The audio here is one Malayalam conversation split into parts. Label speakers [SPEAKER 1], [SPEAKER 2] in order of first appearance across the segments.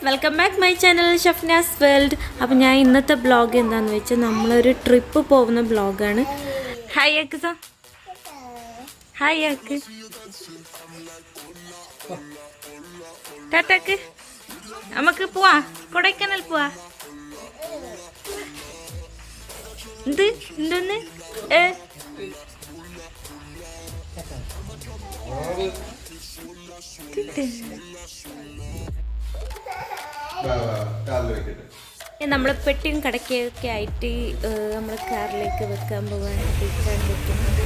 [SPEAKER 1] Welcome back my channel Shafnas world. അപ്പോൾ ഞാൻ ഇന്നത്തെ ബ്ലോഗ് എന്താണെന്ന് വെച്ചാൽ നമ്മളൊരു ട്രിപ്പ് പോകുന്ന ബ്ലോഗാണ്. ഹായ് ആക്ക് സാ, ഹായ് ആക്ക്, ടാറ്റാക്ക്. നമുക്ക് പോവാ, കൊടൈക്കനാൽ പോവാ. എന്തോന്ന് നമ്മൾ പെട്ടിയും കടക്കൊക്കെ ആയിട്ട് നമ്മൾ കാറിലേക്ക് വെക്കാൻ പോകാൻ പറ്റുന്നത്.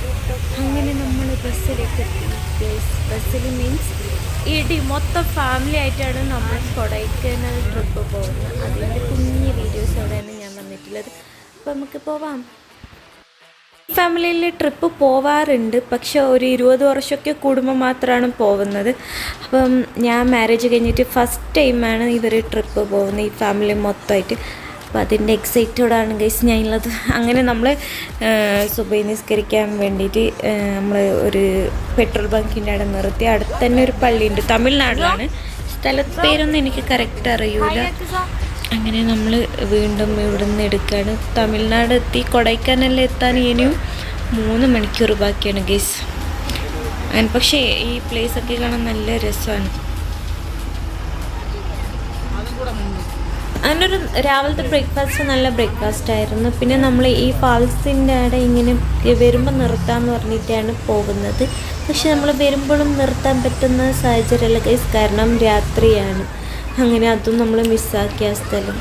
[SPEAKER 1] അങ്ങനെ നമ്മൾ ബസ്സിലേക്ക് എത്തി. ബസ്സിൽ മീൻസ് ഇടി മൊത്തം ഫാമിലി ആയിട്ടാണ് നമ്മൾ കൊടൈക്കനാൽ ട്രിപ്പ് പോകുന്നത്. അതിൻ്റെ കുഞ്ഞ് വീഡിയോസ് അവിടെയാണ് ഞാൻ വന്നിട്ടുള്ളത്. അപ്പോൾ നമുക്ക് പോവാം. ഫാമിലിയിൽ ട്രിപ്പ് പോവാറുണ്ട്, പക്ഷെ ഒരു 20 വർഷമൊക്കെ കൂടുമ്പോൾ മാത്രമാണ് പോകുന്നത്. അപ്പം ഞാൻ മാരേജ് കഴിഞ്ഞിട്ട് ഫസ്റ്റ് ടൈമാണ് ഇവർ ട്രിപ്പ് പോകുന്നത്, ഈ ഫാമിലി മൊത്തമായിട്ട്. അപ്പോൾ അതിൻ്റെ എക്സൈറ്റഡാണ് ഗൈസ് ഞാനുള്ളത്. അങ്ങനെ നമ്മൾ സുബഹി നിസ്കരിക്കാൻ വേണ്ടിയിട്ട് നമ്മൾ ഒരു പെട്രോൾ ബങ്കിൻ്റെ അവിടെ നിർത്തി. അടുത്ത് തന്നെ ഒരു പള്ളിയുണ്ട്, തമിഴ്നാട്ടിലാണ്. സ്ഥലത്ത് പേരൊന്നും എനിക്ക് കറക്റ്റ് അറിയൂല. അങ്ങനെ നമ്മൾ വീണ്ടും ഇവിടെ നിന്ന് എടുക്കുകയാണ്. തമിഴ്നാട് എത്തി. കൊടൈക്കനാലിൽ എത്താൻ ഇനിയും 3 മണിക്കൂർ ബാക്കിയാണ് ഗൈസ്. അങ്ങനെ പക്ഷേ ഈ പ്ലേസൊക്കെ കാണാൻ നല്ല രസമാണ്. അങ്ങനൊരു രാവിലത്തെ ബ്രേക്ക്ഫാസ്റ്റ് നല്ല ബ്രേക്ക്ഫാസ്റ്റ് ആയിരുന്നു. പിന്നെ നമ്മൾ ഈ ഫാൾസിൻ്റെ അവിടെ ഇങ്ങനെ വരുമ്പോൾ നിർത്താമെന്ന് പറഞ്ഞിട്ടാണ് പോകുന്നത്. പക്ഷെ നമ്മൾ വരുമ്പോഴും നിർത്താൻ പറ്റുന്ന സാഹചര്യമല്ല ഗൈസ്, കാരണം രാത്രിയാണ്. അങ്ങനെ അതും നമ്മൾ മിസ്സാക്കിയ സ്ഥലം.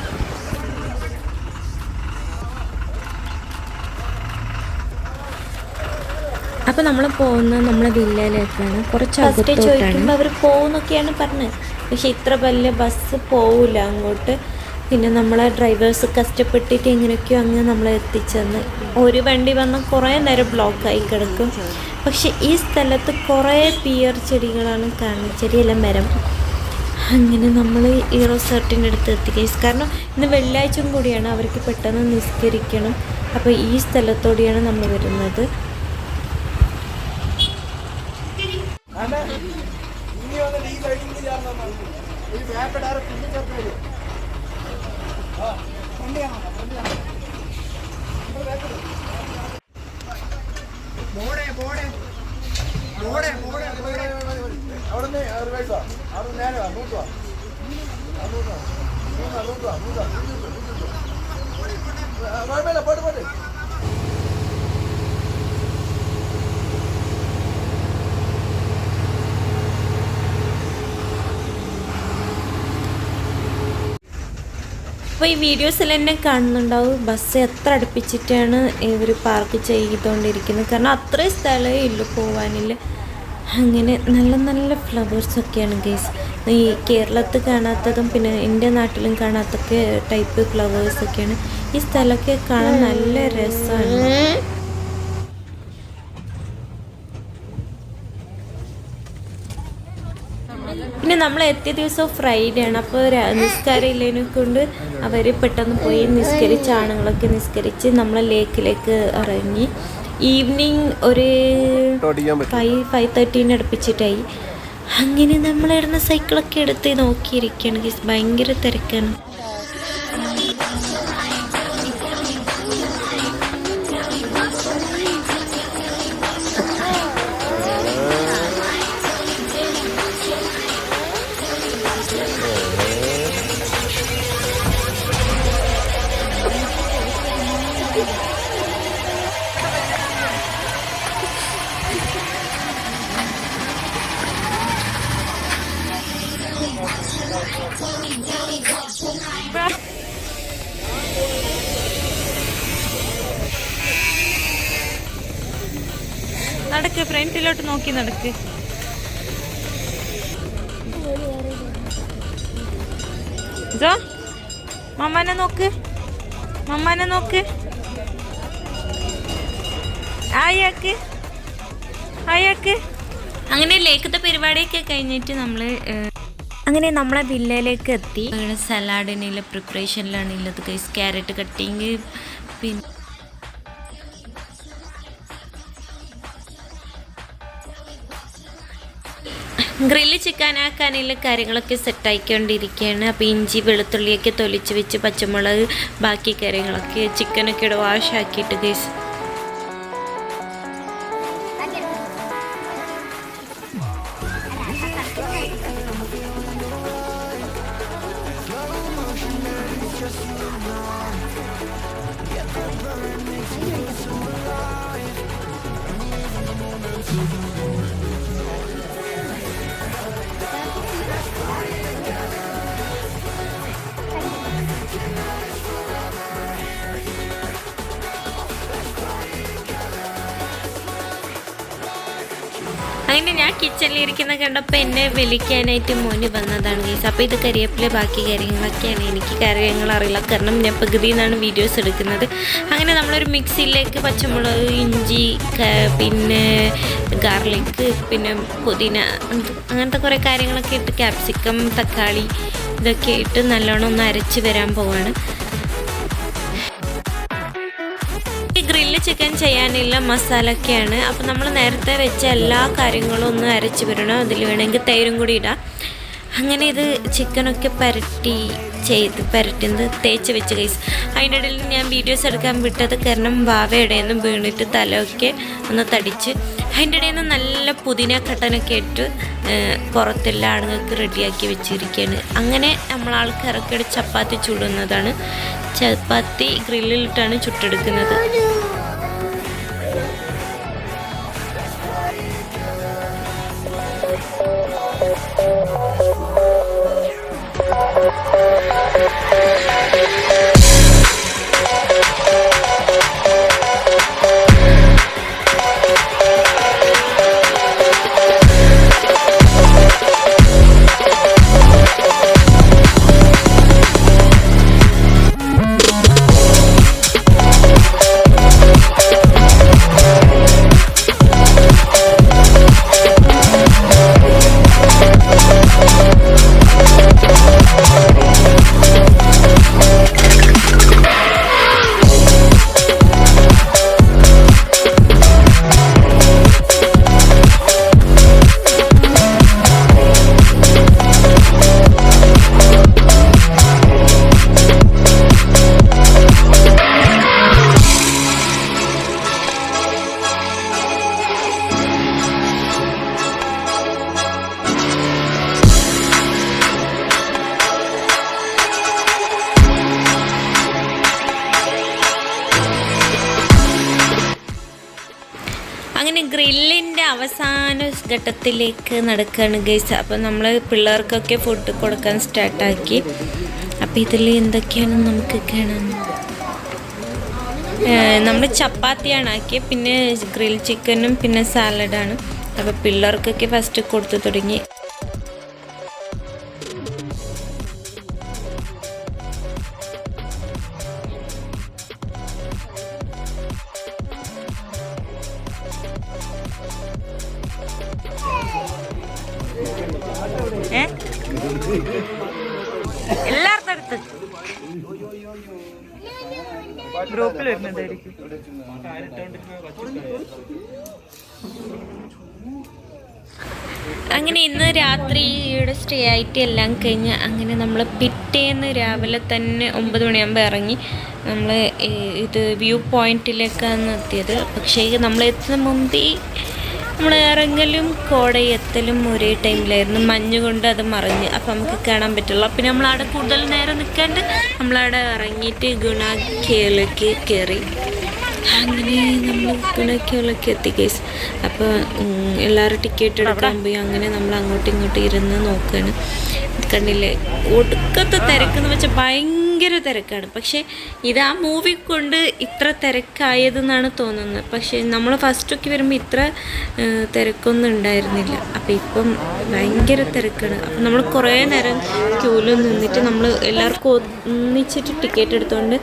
[SPEAKER 1] അപ്പോൾ നമ്മൾ പോകുന്നത് നമ്മളെ വില്ലയിലേക്കാണ്. കുറച്ച് ഫസ്റ്റ് ചോദിക്കുമ്പോൾ അവർ പോകുന്നൊക്കെയാണ് പറഞ്ഞത്, പക്ഷെ ഇത്ര വലിയ ബസ് പോവില്ല അങ്ങോട്ട്. പിന്നെ നമ്മളെ ഡ്രൈവേഴ്സ് കഷ്ടപ്പെട്ടിട്ട് എങ്ങനെയൊക്കെയോ അങ്ങ് നമ്മളെ എത്തിച്ചെന്ന്. ഒരു വണ്ടി വന്നാൽ കുറേ നേരം ബ്ലോക്കായി കിടക്കും. പക്ഷെ ഈ സ്ഥലത്ത് കുറേ പിയർ ചെടികളാണ് കാണുന്നത്, ചെടിയല്ല മരം. അങ്ങനെ നമ്മൾ ഈ റിസോർട്ടിൻ്റെ അടുത്ത് എത്തി. കാരണം ഇന്ന് വെള്ളിയാഴ്ചയും കൂടിയാണ്, അവർക്ക് പെട്ടെന്ന് നിസ്കരിക്കണം. അപ്പോൾ ഈ സ്ഥലത്തോടെയാണ് നമ്മൾ വരുന്നത്. അപ്പോൾ ഈ വീഡിയോസിൽ തന്നെ കാണുന്നുണ്ടാവും ബസ് എത്ര അടുപ്പിച്ചിട്ടാണ് ഇവർ പാർക്ക് ചെയ്തുകൊണ്ടിരിക്കുന്നത്. കാരണം അത്രയും സ്ഥലമേ ഇല്ല പോകാനില്ല. അങ്ങനെ നല്ല നല്ല ഫ്ലവേഴ്സൊക്കെയാണ് ഗൈസ്. ഈ കേരളത്തിൽ കാണാത്തതും പിന്നെ എൻ്റെ നാട്ടിലും കാണാത്തൊക്കെ ടൈപ്പ് ഫ്ലവേഴ്സൊക്കെയാണ്. ഈ സ്ഥലമൊക്കെ കാണാൻ നല്ല രസമാണ്. പിന്നെ നമ്മൾ എത്തിയ ദിവസം ഫ്രൈഡേ ആണ്. അപ്പോൾ നിസ്കാരം ഇല്ലതിനെ കൊണ്ട് അവർ പെട്ടെന്ന് പോയി നിസ്കരിച്ച്, ആണുങ്ങളൊക്കെ നിസ്കരിച്ച് നമ്മൾ ലേക്കിലേക്ക് ഇറങ്ങി. ഈവനിങ് ഒരു 5:30 അടുപ്പിച്ചിട്ടായി. അങ്ങനെ നമ്മളിടുന്ന സൈക്കിളൊക്കെ എടുത്ത് നോക്കിയിരിക്കുകയാണ്. ഭയങ്കര തിരക്കാണ്. നടക്ക്, ഫ്രണ്ടിലോട്ട് നോക്കി നടക്ക്. മമ്മാനെ നോക്ക്, മമ്മാനെ നോക്ക്. ആയാക്ക്, ആയാക്ക്. അങ്ങനെ ലേക്കത്തെ പരിപാടിയൊക്കെ കഴിഞ്ഞിട്ട് അങ്ങനെ നമ്മളെ വില്ലയിലേക്ക് എത്തി. സലാഡിനുള്ള പ്രിപ്പറേഷനിലാണ് ഉള്ളത് ഗൈസ്. ക്യാരറ്റ് കട്ടിങ്, പിന്നെ ഗ്രില്ല് ചിക്കനാക്കാനുള്ള കാര്യങ്ങളൊക്കെ സെറ്റായിക്കൊണ്ടിരിക്കുകയാണ്. അപ്പോൾ ഇഞ്ചി വെളുത്തുള്ളിയൊക്കെ തൊലിച്ച് വെച്ച് പച്ചമുളക് ബാക്കി കാര്യങ്ങളൊക്കെ ചിക്കനൊക്കെ ഇവിടെ വാഷാക്കിയിട്ട് ഗൈസ്. അങ്ങനെ ഞാൻ കിച്ചണിലിരിക്കുന്ന കണ്ടപ്പോൾ എന്നെ വിളിക്കാനായിട്ട് മോന് വന്നതാണ് ഗൈസ്. അപ്പോൾ ഇത് കരിവേപ്പില ബാക്കി കാര്യങ്ങളൊക്കെയാണ്. എനിക്ക് കാര്യങ്ങൾ അറിയില്ല, കാരണം ഞാൻ പകുതിയിൽ നിന്നാണ് വീഡിയോസ് എടുക്കുന്നത്. അങ്ങനെ നമ്മളൊരു മിക്സിയിലേക്ക് പച്ചമുളക്, ഇഞ്ചി, പിന്നെ ഗാർലിക്ക്, പിന്നെ പുതിന, അങ്ങനത്തെ കുറേ കാര്യങ്ങളൊക്കെ ഇട്ട് ക്യാപ്സിക്കം, തക്കാളി ഇതൊക്കെ ഇട്ട് നല്ലോണം ഒന്ന് അരച്ച് വരാൻ പോവാണ്. ഗ്രില്ല് ചിക്കൻ ചെയ്യാനുള്ള മസാലയൊക്കെയാണ്. അപ്പോൾ നമ്മൾ നേരത്തെ വെച്ച എല്ലാ കാര്യങ്ങളും ഒന്ന് അരച്ച് വരണം. അതിൽ വേണമെങ്കിൽ തൈരും കൂടി ഇടാം. അങ്ങനെ ഇത് ചിക്കനൊക്കെ പരട്ടിന്ന് തേച്ച് വെച്ച് ഗൈസ്. അതിൻ്റെ ഇടയിൽ ഞാൻ വീഡിയോസ് എടുക്കാൻ വിട്ടത് കാരണം വാവയുടെ നിന്ന് വീണിട്ട് തലയൊക്കെ ഒന്ന് തടിച്ച്. അതിൻ്റെ ഇടയിൽ നിന്ന് നല്ല പുതിന കട്ടനൊക്കെ ഇട്ട് പുറത്തെല്ലാം ആണുങ്ങൾക്ക് റെഡിയാക്കി വെച്ചിരിക്കുകയാണ്. അങ്ങനെ നമ്മൾ ആൾക്കാരൊക്കെ ചപ്പാത്തി ചുടുന്നതാണ്. ചപ്പാത്തി ഗ്രില്ലിലിട്ടാണ് ചുട്ടെടുക്കുന്നത്. അങ്ങനെ ഗ്രില്ലിൻ്റെ അവസാന ഘട്ടത്തിലേക്ക് നടക്കുകയാണ് ഗൈസ്. അപ്പോൾ നമ്മൾ പിള്ളേർക്കൊക്കെ ഫുഡ് കൊടുക്കാൻ സ്റ്റാർട്ടാക്കി. അപ്പോൾ ഇതിൽ എന്തൊക്കെയാണെന്ന് നമുക്ക് കാണാം. നമ്മൾ ചപ്പാത്തിയാണ് ആക്കിയത്, പിന്നെ ഗ്രിൽ ചിക്കനും പിന്നെ സാലഡാണ്. അപ്പോൾ പിള്ളേർക്കൊക്കെ ഫസ്റ്റ് കൊടുത്തു തുടങ്ങി. എല്ലായിടത്തും അടുത്ത് ഗ്രൂപ്പിൽ വരുന്നുണ്ടായിരിക്കും. അങ്ങനെ ഇന്ന് രാത്രി ഇവിടെ സ്റ്റേ ആയിട്ട് എല്ലാം കഴിഞ്ഞ് അങ്ങനെ നമ്മൾ പിറ്റേന്ന് രാവിലെ തന്നെ 9 മണിയാകുമ്പോൾ ഇറങ്ങി. നമ്മൾ ഇത് വ്യൂ പോയിന്റിലേക്കാണ് എത്തിയത്. പക്ഷേ നമ്മൾ എത്തുന്ന മുമ്പേ നമ്മൾ ഇറങ്ങലും കോടയെത്തലും ഒരേ ടൈമിലായിരുന്നു. മഞ്ഞ് കൊണ്ട് അത് മറിഞ്ഞ്, അപ്പം നമുക്ക് കാണാൻ പറ്റുള്ളൂ. പിന്നെ നമ്മളവിടെ കൂടുതൽ നേരം നിൽക്കാണ്ട് നമ്മളവിടെ ഇറങ്ങിയിട്ട് ഗുണ കേവിലേക്ക് കയറി. അങ്ങനെ നമ്മൾ ഗുണ കേവിലേക്ക് എത്തി കേസ്. അപ്പോൾ എല്ലാവരും ടിക്കറ്റ് എടുക്കാൻ പോയി. അങ്ങനെ നമ്മൾ അങ്ങോട്ടും ഇങ്ങോട്ടും ഇരുന്ന് നോക്കുകയാണ്. കണ്ടില്ലേ, ഒടുക്കത്തെ തിരക്കെന്ന് വെച്ചാൽ ഭയങ്കര തിരക്കാണ്. പക്ഷേ ഇത് ആ മൂവി കൊണ്ട് ഇത്ര തിരക്കായതെന്നാണ് തോന്നുന്നത്. പക്ഷേ നമ്മൾ ഫസ്റ്റൊക്കെ വരുമ്പോൾ ഇത്ര തിരക്കൊന്നും ഉണ്ടായിരുന്നില്ല. അപ്പോൾ ഇപ്പം ഭയങ്കര തിരക്കാണ്. അപ്പം നമ്മൾ കുറേ നേരം ക്യൂവിൽ നിന്നിട്ട് നമ്മൾ എല്ലാവർക്കും ഒന്നിച്ചിട്ട് ടിക്കറ്റ് എടുത്തുകൊണ്ട്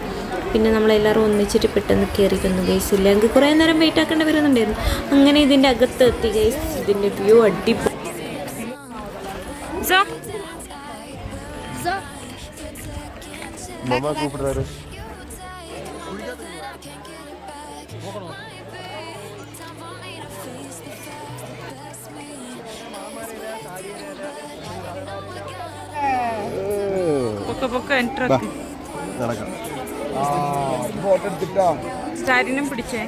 [SPEAKER 1] പിന്നെ നമ്മളെല്ലാവരും ഒന്നിച്ചിട്ട് പെട്ടെന്ന് കയറി വന്നു ഗൈസ്. ഇല്ലെങ്കിൽ കുറേ നേരം വെയിറ്റ് ആക്കേണ്ടി വരുന്നുണ്ടായിരുന്നു. അങ്ങനെ ഇതിൻ്റെ അകത്ത് എത്തി ഗൈസ്. ഇതിൻ്റെ വ്യൂ അടിപൊളി.
[SPEAKER 2] Mama கூப்பிடுறாரு.
[SPEAKER 1] പൊക്ക സ്റ്റാരിനും പിടിച്ചേ.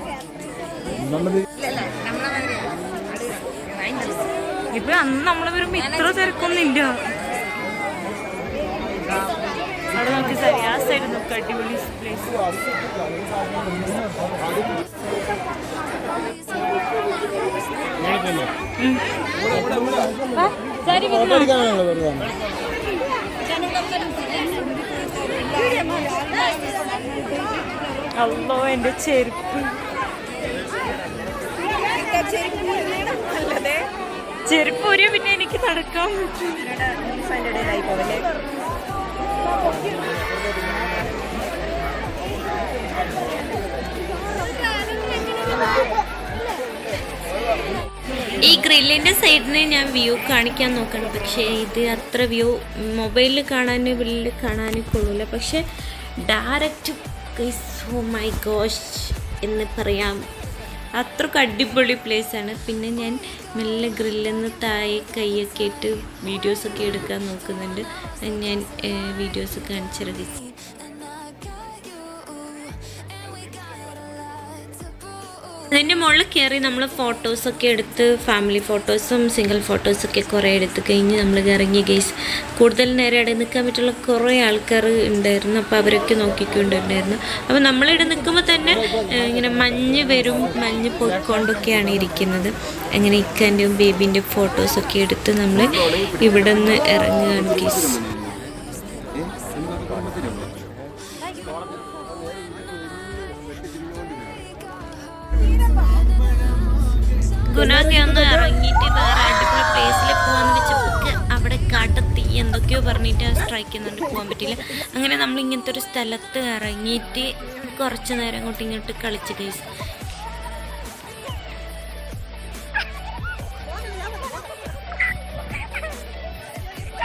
[SPEAKER 1] ഇപ്പൊ അന്ന് നമ്മള് വരുമ്പോ ഇത്ര തിരക്കൊന്നുമില്ല. അവിടെ നമുക്ക് ആ സൈഡ് നോക്കാം, അടിപൊളി പ്ലേസ്. അല്ലോ എന്റെ ചെരുപ്പ് ഒരു പിന്നെ എനിക്ക് നടക്കാൻ പറ്റും. ഈ ഗ്രില്ലിൻ്റെ സൈഡിന് ഞാൻ വ്യൂ കാണിക്കാൻ നോക്കണം, പക്ഷേ ഇത് അത്ര വ്യൂ മൊബൈലിൽ കാണാൻ വലിയ കാണാൻ കൊള്ളില്ല. പക്ഷേ ഡയറക്റ്റ് ഓ മൈ ഗോഷ് എന്ന് പറയാം, അത്രയ്ക്ക് അടിപൊളി പ്ലേസാണ്. പിന്നെ ഞാൻ മെല്ലെ ഗ്രില്ലിൽ നിന്ന് താഴെ കൈയൊക്കെ ഇട്ട് വീഡിയോസൊക്കെ എടുക്കാൻ നോക്കുന്നുണ്ട്. ഞാൻ വീഡിയോസ് കാണിച്ചിറങ്ങി. അതിൻ്റെ മുകളിൽ കയറി നമ്മൾ ഫോട്ടോസൊക്കെ എടുത്ത് ഫാമിലി ഫോട്ടോസും സിംഗിൾ ഫോട്ടോസൊക്കെ കുറേ എടുത്ത് കഴിഞ്ഞ് നമ്മൾ ഇറങ്ങി ഗൈസ്. കൂടുതൽ നേരം ഇടയിൽ നിൽക്കാൻ പറ്റുള്ള കുറേ ആൾക്കാർ ഉണ്ടായിരുന്നു. അപ്പോൾ അവരൊക്കെ നോക്കിക്കൊണ്ടുണ്ടായിരുന്നു. അപ്പോൾ നമ്മളിവിടെ നിൽക്കുമ്പോൾ തന്നെ ഇങ്ങനെ മഞ്ഞ് വരും, മഞ്ഞ് പോയിക്കൊണ്ടൊക്കെയാണ് ഇരിക്കുന്നത്. അങ്ങനെ ഇക്കാൻ്റെയും ബേബീൻ്റെയും ഫോട്ടോസൊക്കെ എടുത്ത് നമ്മൾ ഇവിടെ നിന്ന് ഇറങ്ങുകയാണ് ഗൈസ്. ഗുണൊക്കെ ഒന്ന് ഇറങ്ങിയിട്ട് വേറെ അടിപൊളി പ്ലേസിൽ പോകാമെന്ന് വെച്ചപ്പോൾ അവിടെ കാട്ടത്തി എന്തൊക്കെയോ പറഞ്ഞിട്ട് സ്ട്രൈക്ക് ചെയ്യുന്നുണ്ട്, പോകാൻ പറ്റില്ല. അങ്ങനെ നമ്മൾ ഇങ്ങനത്തെ ഒരു സ്ഥലത്ത് ഇറങ്ങിയിട്ട് കുറച്ച് നേരം അങ്ങോട്ടും ഇങ്ങോട്ട് കളിച്ച് ഗൈസ്.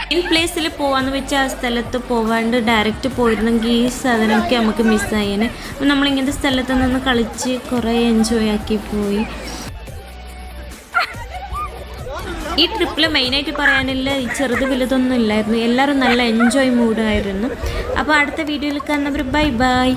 [SPEAKER 1] മെയിൻ പ്ലേസിൽ പോകാമെന്ന് വെച്ചാൽ ആ സ്ഥലത്ത് പോകാണ്ട് ഡയറക്റ്റ് പോയിരുന്നെങ്കിൽ ഈ സാധനമൊക്കെ നമുക്ക് മിസ്സായേനെ. അപ്പം നമ്മളിങ്ങനത്തെ സ്ഥലത്ത് നിന്ന് കളിച്ച് കുറേ എൻജോയ് ആക്കി പോയി. ഈ ട്രിപ്പിൽ മെയിനായിട്ട് പറയാനില്ല, ഈ ചെറുത് വലുതൊന്നും ഇല്ലായിരുന്നു. എല്ലാവരും നല്ല എൻജോയ് മൂഡായിരുന്നു. അപ്പോൾ അടുത്ത വീഡിയോയിൽ കാണുന്നവർ ബൈ ബൈ.